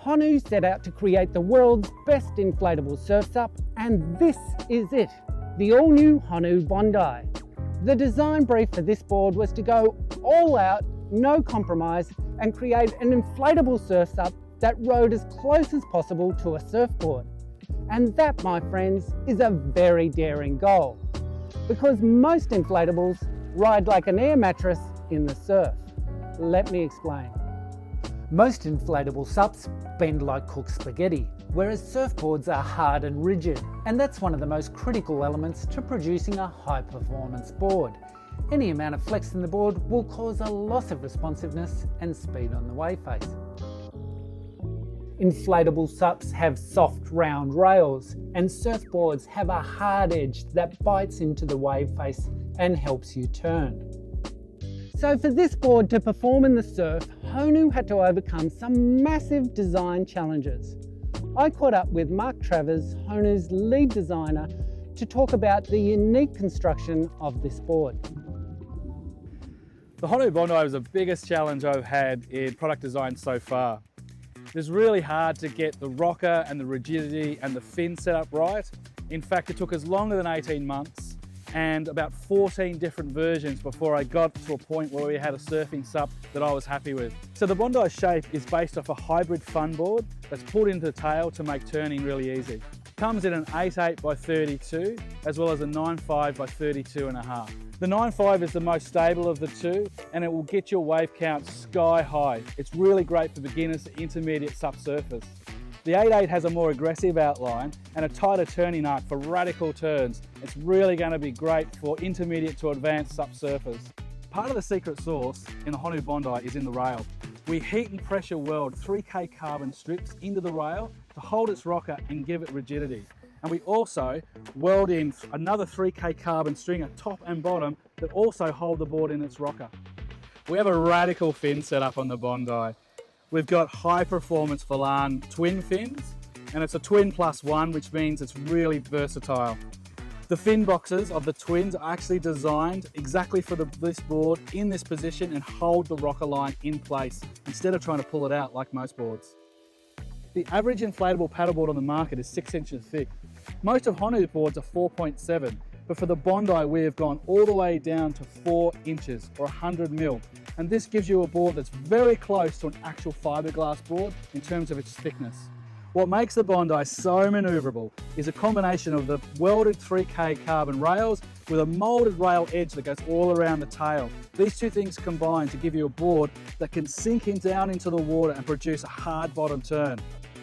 Honu set out to create the world's best inflatable surf SUP, and this is it, the all-new Honu Bondi. The design brief for this board was to go all out, no compromise, and create an inflatable surf SUP that rode as close as possible to a surfboard. And that, my friends, is a very daring goal, because most inflatables ride like an air mattress in the surf. Let me explain. Most inflatable SUPs bend like cooked spaghetti, whereas surfboards are hard and rigid, and that's one of the most critical elements to producing a high-performance board. Any amount of flex in the board will cause a loss of responsiveness and speed on the wave face. Inflatable SUPs have soft, round rails, and surfboards have a hard edge that bites into the wave face and helps you turn. So for this board to perform in the surf, Honu had to overcome some massive design challenges. I caught up with Mark Travers, Honu's lead designer, to talk about the unique construction of this board. The Honu Bondi was the biggest challenge I've had in product design so far. It was really hard to get the rocker and the rigidity and the fin set up right. In fact, it took us longer than 18 months and about 14 different versions before I got to a point where we had a surfing SUP that I was happy with. So the Bondi shape is based off a hybrid fun board that's pulled into the tail to make turning really easy. It comes in an 8.8 by 32 as well as a 9.5 by 32.5. The 9.5 is the most stable of the two, and it will get your wave count sky high. It's really great for beginners to intermediate SUP surfers. The 8.8 has a more aggressive outline and a tighter turning arc for radical turns. It's really going to be great for intermediate to advanced SUP surfers. Part of the secret sauce in the Honu Bondi is in the rail. We heat and pressure weld 3K carbon strips into the rail to hold its rocker and give it rigidity. And we also weld in another 3K carbon stringer top and bottom that also hold the board in its rocker. We have a radical fin set up on the Bondi. We've got high performance Velan twin fins, and it's a twin plus one, which means it's really versatile. The fin boxes of the twins are actually designed exactly for this board in this position and hold the rocker line in place instead of trying to pull it out like most boards. The average inflatable paddleboard on the market is 6 inches thick. Most of Honu's boards are 4.7, but for the Bondi we have gone all the way down to 4 inches or 100 mil. And this gives you a board that's very close to an actual fiberglass board in terms of its thickness. What makes the Bondi so manoeuvrable is a combination of the welded 3K carbon rails with a moulded rail edge that goes all around the tail. These two things combine to give you a board that can sink down into the water and produce a hard bottom turn.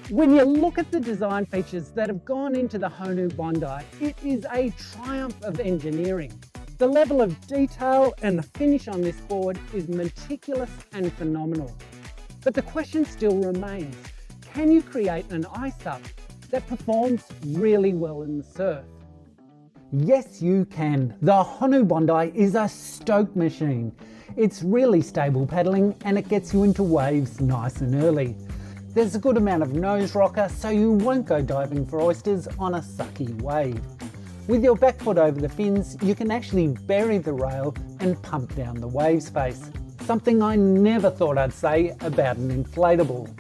When you look at the design features that have gone into the Honu Bondi, it is a triumph of engineering. The level of detail and the finish on this board is meticulous and phenomenal. But the question still remains, can you create an SUP that performs really well in the surf? Yes, you can. The Honu Bondi is a stoke machine. It's really stable paddling and it gets you into waves nice and early. There's a good amount of nose rocker, so you won't go diving for oysters on a sucky wave. With your back foot over the fins, you can actually bury the rail and pump down the wave's face. Something I never thought I'd say about an inflatable.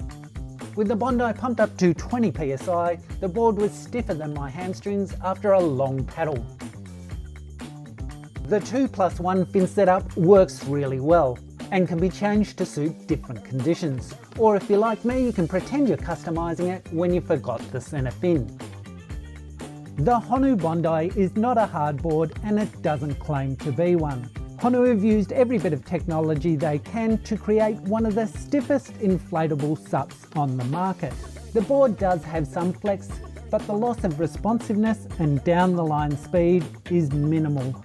With the Bondi pumped up to 20 psi, the board was stiffer than my hamstrings after a long paddle. The 2+1 fin setup works really well and can be changed to suit different conditions. Or if you're like me, you can pretend you're customizing it when you forgot the center fin. The Honu Bondi is not a hard board and it doesn't claim to be one. Honu have used every bit of technology they can to create one of the stiffest inflatable SUPs on the market. The board does have some flex, but the loss of responsiveness and down the line speed is minimal.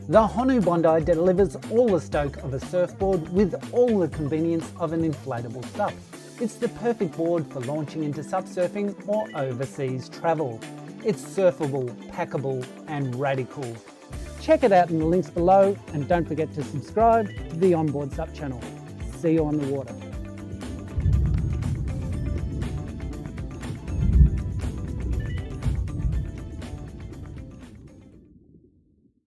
The Honu Bondi delivers all the stoke of a surfboard with all the convenience of an inflatable SUP. It's the perfect board for launching into SUP surfing or overseas travel. It's surfable, packable and radical. Check it out in the links below and don't forget to subscribe to the Onboard SUP channel. See you on the water.